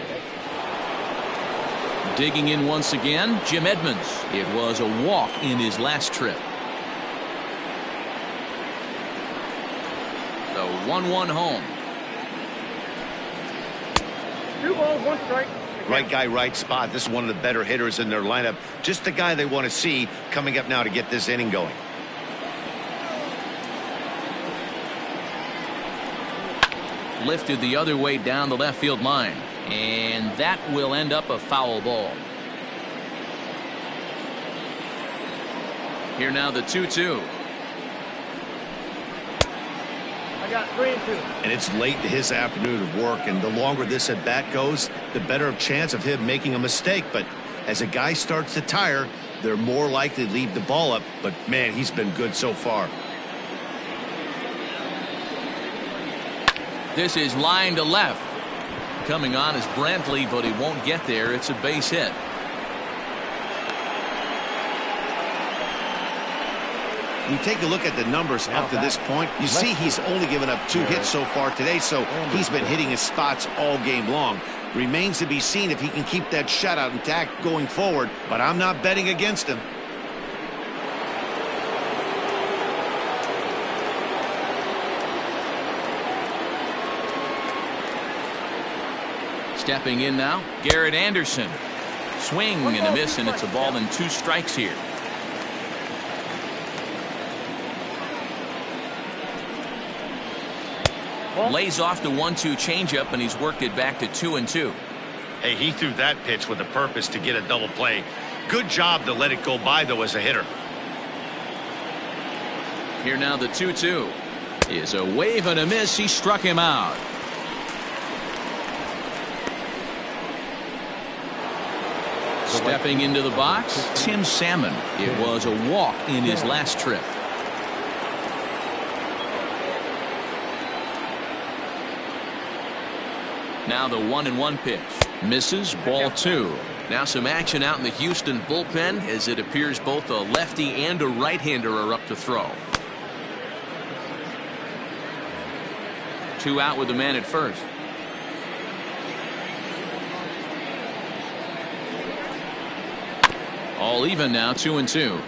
Digging in once again, Jim Edmonds. It was a walk in his last trip. The 1-1 home. 2 balls, 1 strike. Right guy, right spot. This is one of the better hitters in their lineup. Just the guy they want to see coming up now to get this inning going. Lifted the other way down the left field line. And that will end up a foul ball. Here now the 2-2. I got 3 and 2. And it's late in his afternoon of work, and the longer this at bat goes, the better a chance of him making a mistake. But as a guy starts to tire, they're more likely to leave the ball up. But man, he's been good so far. This is line to left. Coming on is Brantley, but he won't get there. It's a base hit. You take a look at the numbers up to this point, you see he's only given up 2 hits so far today, so he's been hitting his spots all game long. Remains to be seen if he can keep that shutout intact going forward, but I'm not betting against him. Stepping in now, Garrett Anderson. Swing and a miss, and it's a ball and 2 strikes here. Lays off the 1-2 changeup, and he's worked it back to 2-2. Hey, he threw that pitch with a purpose to get a double play. Good job to let it go by, though, as a hitter. Here now the 2-2 is a wave and a miss. He struck him out. Stepping into the box, Tim Salmon. It was a walk in his last trip. Now the 1-1 pitch. Misses, ball 2. Now some action out in the Houston bullpen, as it appears both a lefty and a right-hander are up to throw. 2 out with the man at first. All even now, 2-2.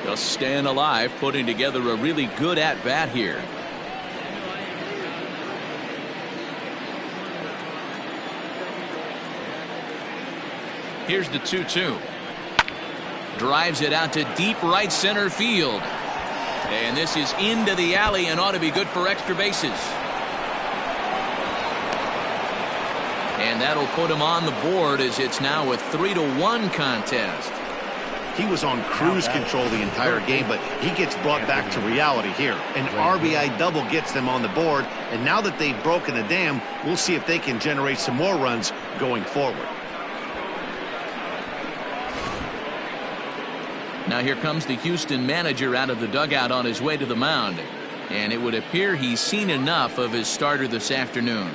Just staying alive, putting together a really good at-bat here. Here's the 2-2. Drives it out to deep right center field. And this is into the alley and ought to be good for extra bases. And that'll put him on the board, as it's now a 3-1 contest. He was on cruise control the entire game, but he gets brought back to reality here. An RBI double gets them on the board, and now that they've broken the dam, we'll see if they can generate some more runs going forward. Now here comes the Houston manager out of the dugout on his way to the mound. And it would appear he's seen enough of his starter this afternoon.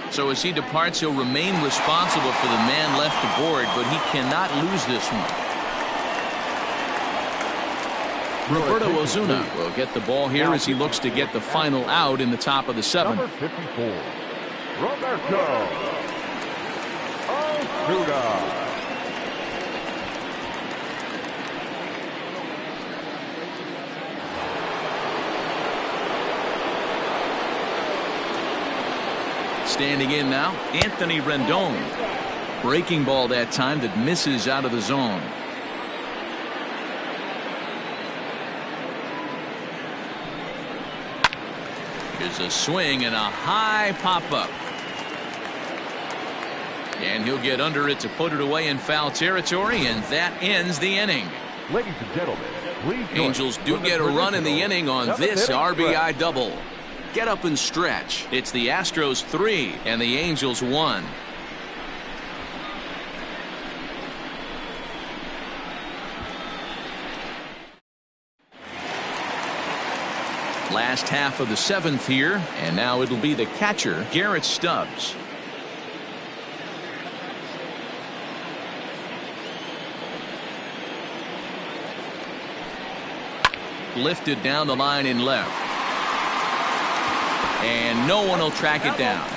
So as he departs, he'll remain responsible for the man left aboard, but he cannot lose this one. Roberto Ozuna will get the ball here as he looks to get the final out in the top of the 7th. Number 54, Roberto Ozuna. Standing in now, Anthony Rendon. Breaking ball that time that misses out of the zone. Here's a swing and a high pop-up. And he'll get under it to put it away in foul territory, and that ends the inning. Ladies and gentlemen, please join Angels do get a run in the inning on this RBI double. Get up and stretch. It's the Astros 3 and the Angels 1. Last half of the 7th here, and now it'll be the catcher, Garrett Stubbs. Lifted down the line in left. And no one will track it down.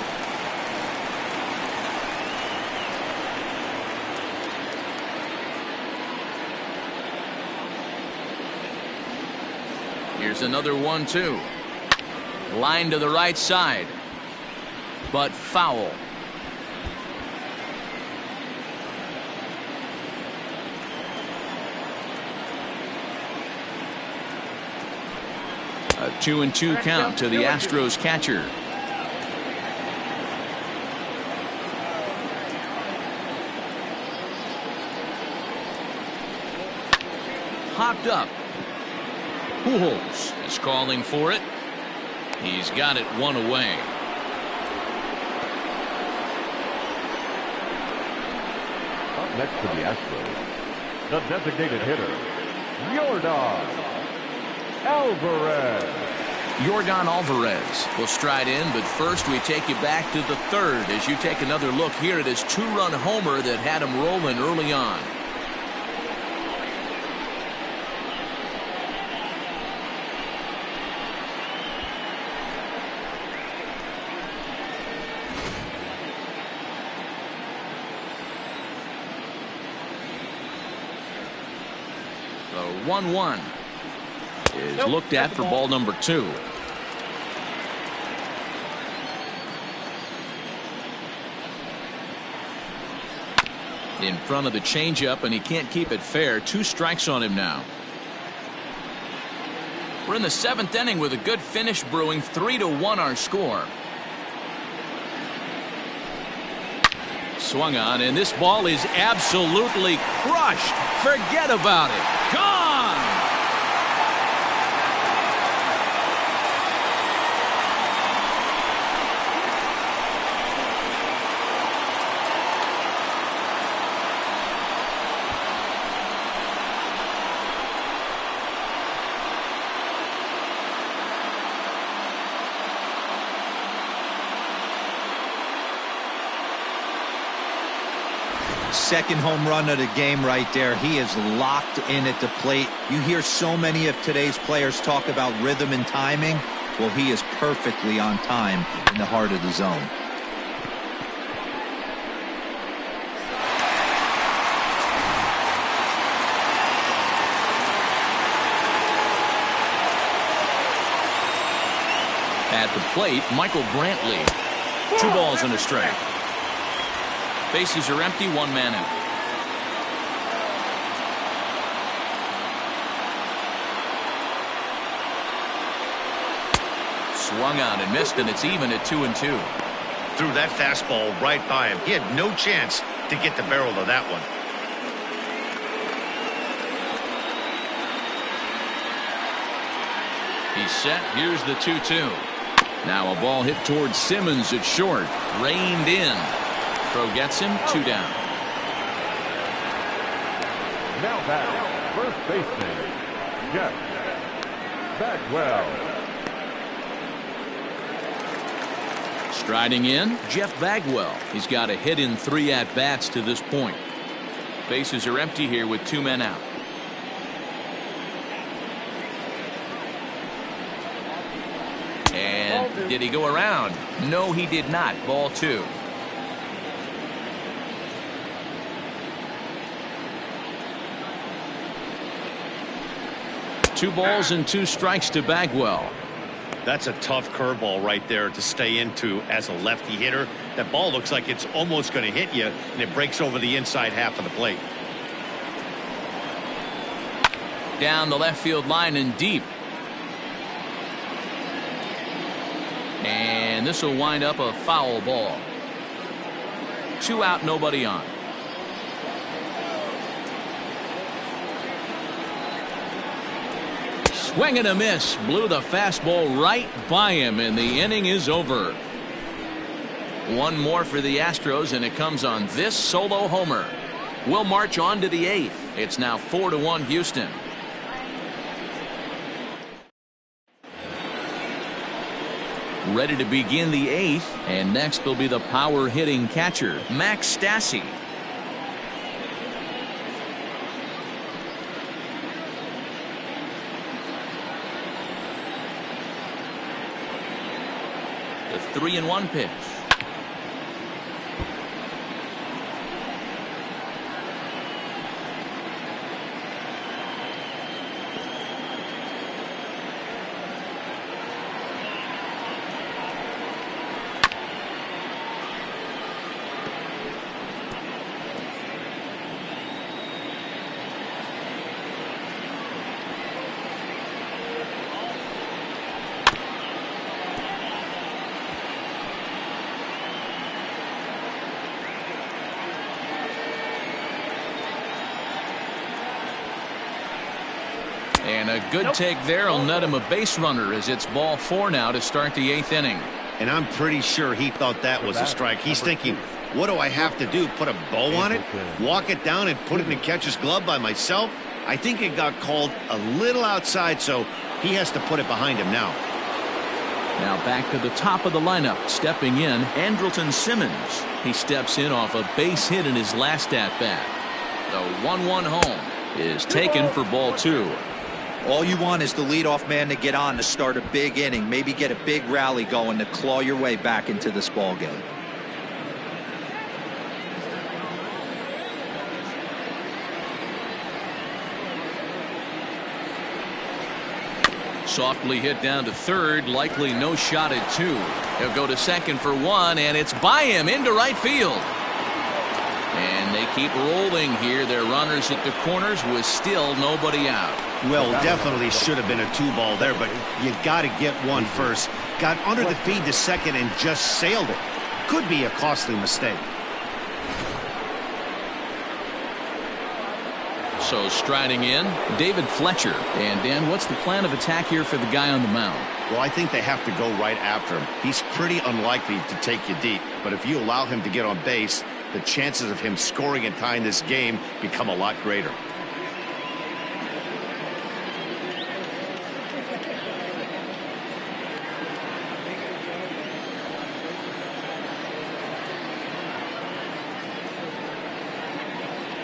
Here's another 1-2. Line to the right side. But foul. A 2-2 count to the Astros catcher. Hopped up. Pujols is calling for it. He's got it one away. Up next to the Astros, the designated hitter, Yordan Alvarez. Yordan Alvarez will stride in, but first we take you back to the third as you take another look here at his two-run homer that had him rolling early on. The 1-1 is looked at for ball number 2. In front of the changeup, and he can't keep it fair. 2 strikes on him now. We're in the 7th inning with a good finish brewing. 3-1 our score. Swung on, and this ball is absolutely crushed. Forget about it. Gone! Second home run of the game right there. He is locked in at the plate. You hear so many of today's players talk about rhythm and timing. Well, he is perfectly on time in the heart of the zone. At the plate, Michael Brantley. 2 balls and a strike. Bases are empty, 1 man out. Swung on and missed, and it's even at 2-2. Threw that fastball right by him. He had no chance to get the barrel of that one. He's set. Here's the 2-2. Now a ball hit towards Simmons at short. Reined in. Throw gets him. 2 down. Now back, first baseman, Jeff Bagwell. Striding in, Jeff Bagwell. He's got a hit in 3 at-bats to this point. Bases are empty here with 2 men out. And did he go around? No, he did not. Ball 2. Two balls and 2 strikes to Bagwell. That's a tough curveball right there to stay into as a lefty hitter. That ball looks like it's almost going to hit you, and it breaks over the inside half of the plate. Down the left field line and deep. And this will wind up a foul ball. 2 out, nobody on. Swing and a miss. Blew the fastball right by him, and the inning is over. 1 more for the Astros, and it comes on this solo homer. We'll march on to the 8th. It's now 4-1 Houston. Ready to begin the 8th, and next will be the power hitting catcher, Max Stassi. 3-1 pitch. And a good take there will net him a base runner as it's ball 4 now to start the 8th inning. And I'm pretty sure he thought that was a strike. He's thinking, what do I have to do? Put a bow on it? Walk it down and put it in the catcher's glove by myself? I think it got called a little outside, so he has to put it behind him now. Now back to the top of the lineup. Stepping in, Andrelton Simmons. He steps in off a base hit in his last at-bat. The 1-1 home is taken for ball 2. All you want is the leadoff man to get on to start a big inning, maybe get a big rally going to claw your way back into this ball game. Softly hit down to third, likely no shot at 2. He'll go to second for 1, and it's by him into right field. And they keep rolling here. Their runners at the corners with still nobody out. Well, definitely should have been a 2-ball there, but you got to get one first. Got under the feed to second and just sailed it. Could be a costly mistake. So striding in, David Fletcher. And Dan, what's the plan of attack here for the guy on the mound? Well, I think they have to go right after him. He's pretty unlikely to take you deep, but if you allow him to get on base, the chances of him scoring and tying this game become a lot greater.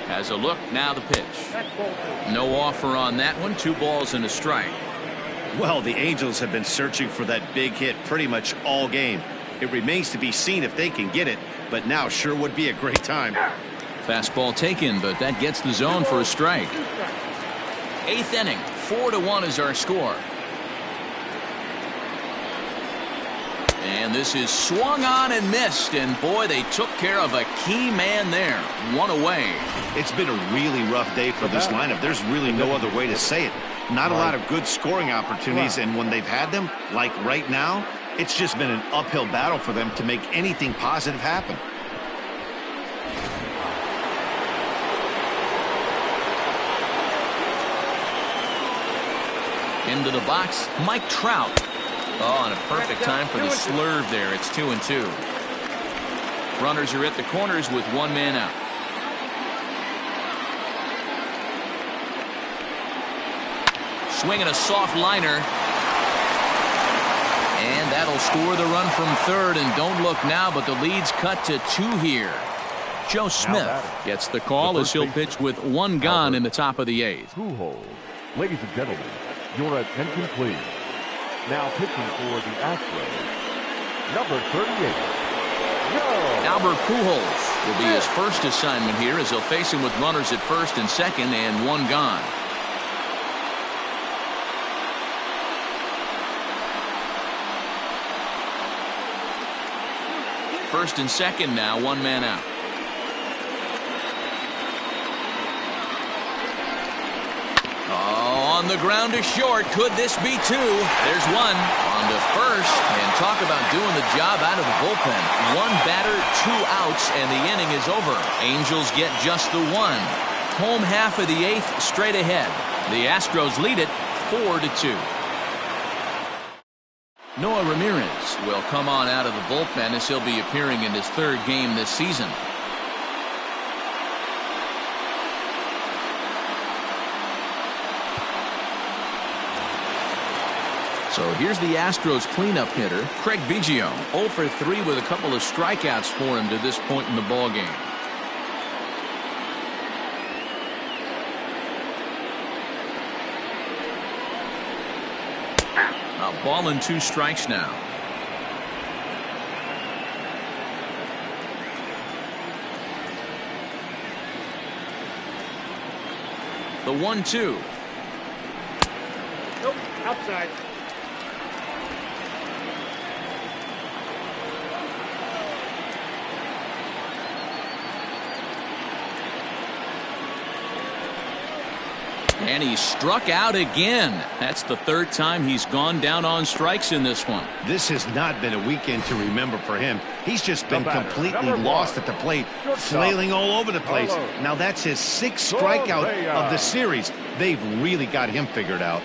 Has a look, now the pitch. No offer on that one. 2 balls and a strike. Well, the Angels have been searching for that big hit pretty much all game. It remains to be seen if they can get it, but now sure would be a great time. Fastball taken, but that gets the zone for a strike. 8th inning, 4-1 is our score. And this is swung on and missed, and boy, they took care of a key man there. 1 away. It's been a really rough day for this lineup. There's really no other way to say it. Not a lot of good scoring opportunities, and when they've had them, like right now, it's just been an uphill battle for them to make anything positive happen. Into the box, Mike Trout. Oh, and a perfect time for the slurve there. It's 2-2. Runners are at the corners with 1 man out. Swinging a soft liner. And that'll score the run from third. And don't look now, but the lead's cut to 2 here. Joe Smith gets the call as he'll pitch with 1 gone in the top of the 8th. Pujols. Ladies and gentlemen, your attention please. Now pitching for the Astros, number 38, Joe. Albert Pujols will be his first assignment here as he'll face him with runners at first and second and 1 gone. First and second now, 1 man out. On the ground to short. Could this be 2? There's 1 on to first. And talk about doing the job out of the bullpen. 1 batter, 2 outs, and the inning is over. Angels get just the 1. Home half of the 8th straight ahead. The Astros lead it 4-2. Noah Ramirez will come on out of the bullpen as he'll be appearing in his 3rd game this season. So here's the Astros cleanup hitter, Craig Biggio. 0 for 3 with a couple of strikeouts for him to this point in the ballgame. A ball and 2 strikes now. The 1-2. Nope, outside. And he struck out again. That's the third time he's gone down on strikes in this one. This has not been a weekend to remember for him. He's just been completely lost at the plate, flailing all over the place. Now that's his 6th strikeout of the series. They've really got him figured out.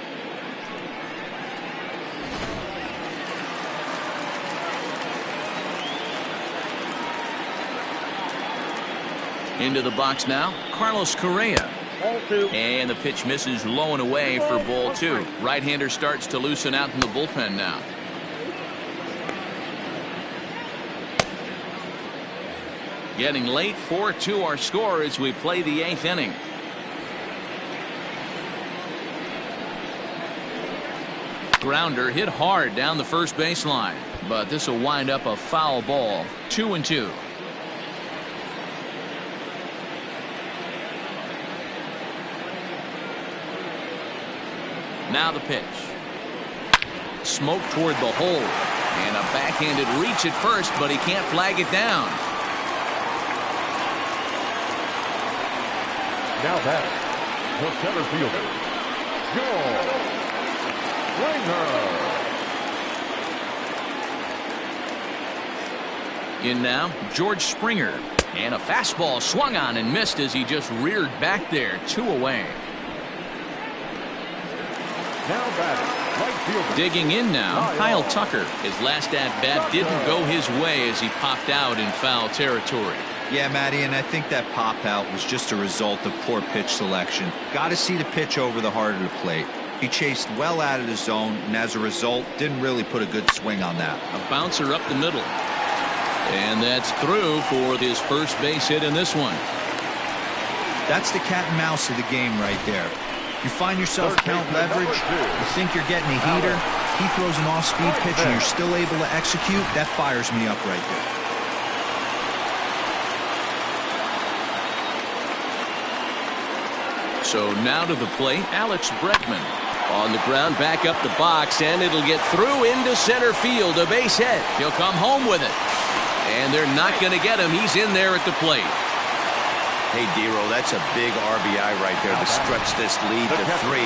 Into the box now, Carlos Correa. And the pitch misses low and away for ball 2. Right-hander starts to loosen out in the bullpen now. Getting late, 4-2 our score as we play the 8th inning. Grounder hit hard down the first baseline, but this will wind up a foul ball. 2-2. Now the pitch. Smoke toward the hole. And a backhanded reach at first, but he can't flag it down. Now that the center fielder, George Springer. In now, George Springer. And a fastball swung on and missed as he just reared back there. 2 away. Now batting, right fielder. Digging in now, Kyle Tucker. His last at-bat didn't go his way as he popped out in foul territory. Yeah, Matty, and I think that pop out was just a result of poor pitch selection. Got to see the pitch over the heart of the plate. He chased well out of the zone, and as a result, didn't really put a good swing on that. A bouncer up the middle. And that's through for his first base hit in this one. That's the cat and mouse of the game right there. You find yourself count leverage, you think you're getting a heater, he throws an off-speed pitch and you're still able to execute. That fires me up right there. So now to the plate, Alex Bregman. On the ground, back up the box, and it'll get through into center field. A base hit. He'll come home with it. And they're not going to get him. He's in there at the plate. Hey, Dero, that's a big RBI right there to stretch this lead to 3.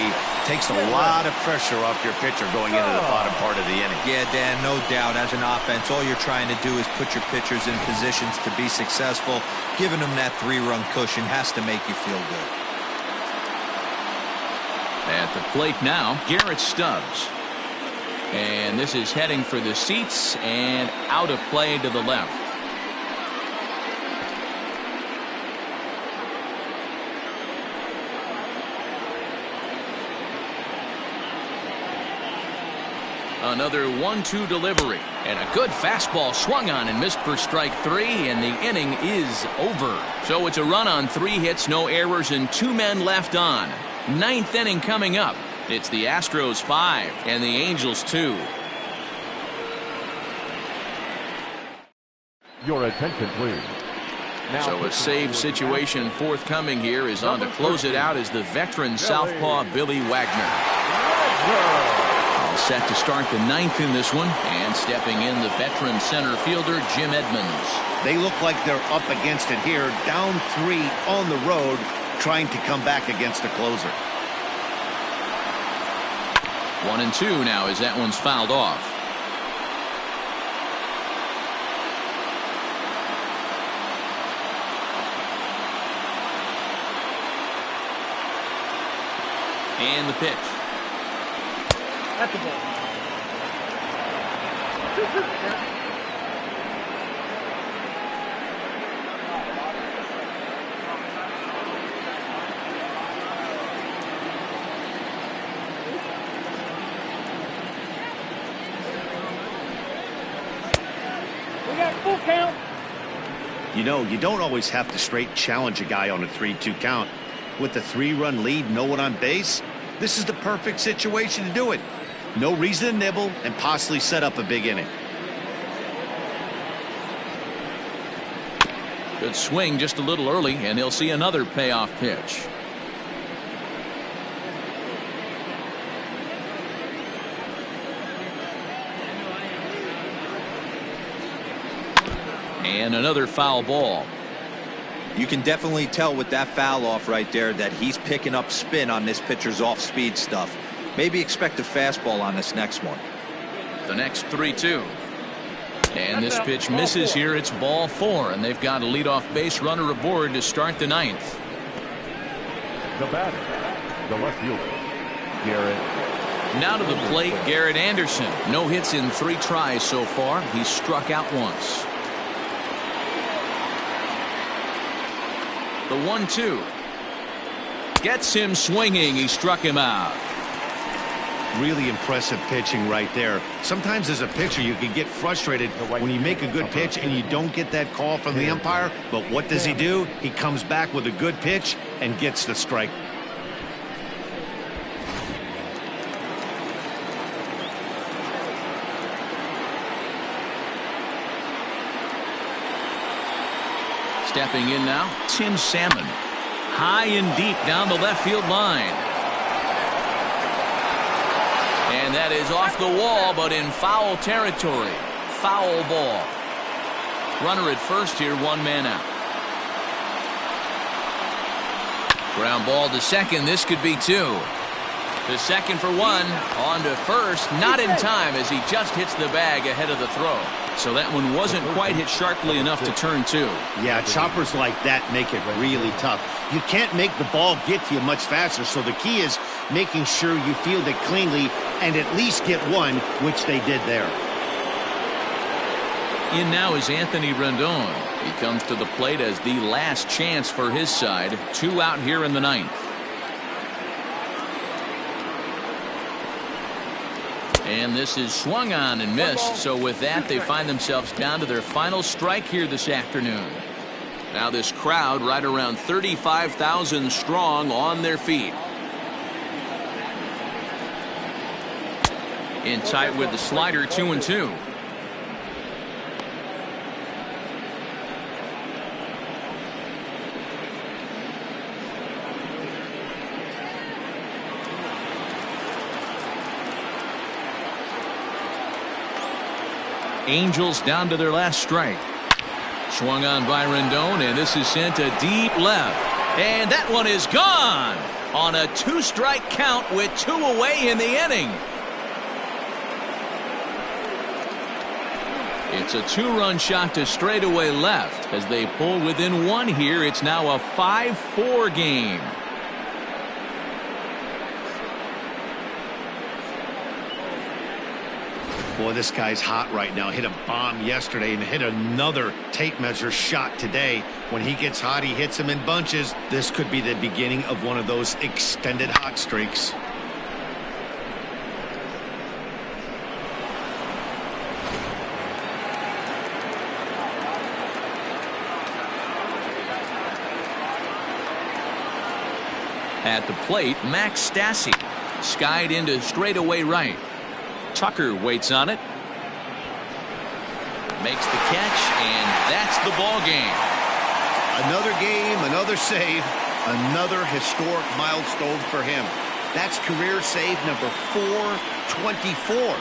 Takes a lot of pressure off your pitcher going into the bottom part of the inning. Yeah, Dan, no doubt. As an offense, all you're trying to do is put your pitchers in positions to be successful. Giving them that 3-run cushion has to make you feel good. At the plate now, Garrett Stubbs. And this is heading for the seats and out of play to the left. Another 1-2 delivery. And a good fastball swung on and missed for strike 3, and the inning is over. So it's a run on 3 hits, no errors, and 2 men left on. 9th inning coming up. It's the Astros 5 and the Angels 2. Your attention, please. Now So a save situation forthcoming here is on to close it out as the veteran southpaw Billy Wagner. All set to start the 9th in this one, and stepping in the veteran center fielder Jim Edmonds. They look like they're up against it here, down 3 on the road, trying to come back against a closer. 1-2 now as that one's fouled off. And the pitch. That's the ball. We got full count. You know, you don't always have to straight challenge a guy on a 3-2 count. With the 3-run lead, no one on base, this is the perfect situation to do it. No reason to nibble and possibly set up a big inning. Good swing just a little early, and he'll see another payoff pitch. And another foul ball. You can definitely tell with that foul off right there that he's picking up spin on this pitcher's off-speed stuff. Maybe expect a fastball on this next one. The next 3-2. And this pitch misses here. It's ball 4, and they've got a leadoff base runner aboard to start the 9th. The batter, the left fielder, Garrett. Now to the plate, Garrett Anderson. No hits in 3 tries so far. He's struck out once. The 1-2. Gets him swinging. He struck him out. Really impressive pitching right there. Sometimes as a pitcher you can get frustrated when you make a good pitch and you don't get that call from the umpire. But what does he do? He comes back with a good pitch and gets the strike. Stepping in now, Tim Salmon. High and deep down the left field line. And that is off the wall, but in foul territory. Foul ball. Runner at first here, 1 man out. Ground ball to second. This could be 2. To second for 1. On to first. Not in time as he just hits the bag ahead of the throw. So that one wasn't quite hit sharply enough to turn 2. Yeah, choppers like that make it really tough. You can't make the ball get to you much faster, so the key is making sure you field it cleanly and at least get 1, which they did there. In now is Anthony Rendon. He comes to the plate as the last chance for his side. 2 out here in the 9th. And this is swung on and missed. So with that, they find themselves down to their final strike here this afternoon. Now this crowd right around 35,000 strong on their feet. In tight with the slider, 2-2. Angels down to their last strike. Swung on by Rendon, and this is sent to deep left. And that one is gone on a 2-strike count with 2 away in the inning. It's a 2-run shot to straightaway left. As they pull within 1 here, it's now a 5-4 game. Boy, this guy's hot right now. Hit a bomb yesterday and hit another tape measure shot today. When he gets hot, he hits them in bunches. This could be the beginning of one of those extended hot streaks. At the plate, Max Stassi. Skied into straightaway right. Tucker waits on it. Makes the catch, and that's the ball game. Another game, another save, another historic milestone for him. That's career save number 424,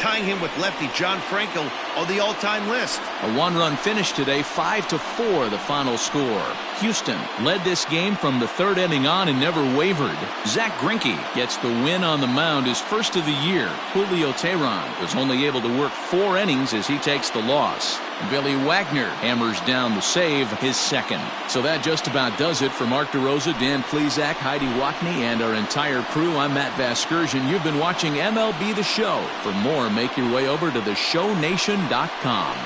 tying him with lefty John Franco on the all-time list. A 1-run finish today, 5-4 the final score. Houston led this game from the 3rd inning on and never wavered. Zach Greinke gets the win on the mound, his first of the year. Julio Teheran was only able to work 4 innings as he takes the loss. Billy Wagner hammers down the save, his second. So that just about does it for Mark DeRosa, Dan Plesac, Heidi Watney, and our entire crew. I'm Matt Vasgersian. You've been watching MLB The Show. For more, make your way over to theshownation.com.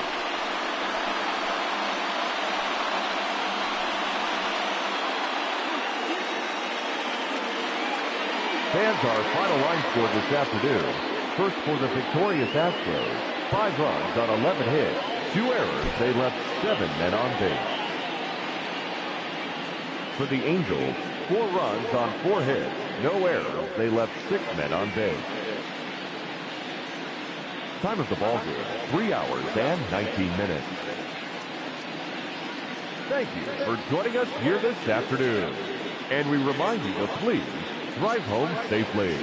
Fans, our final line score this afternoon. First for the victorious Astros, 5 runs on 11 hits, 2 errors. They left 7 men on base. For the Angels, 4 runs on 4 hits, no errors. They left 6 men on base. Time of the ball game, 3 hours and 19 minutes. Thank you for joining us here this afternoon. And we remind you to please drive home safely.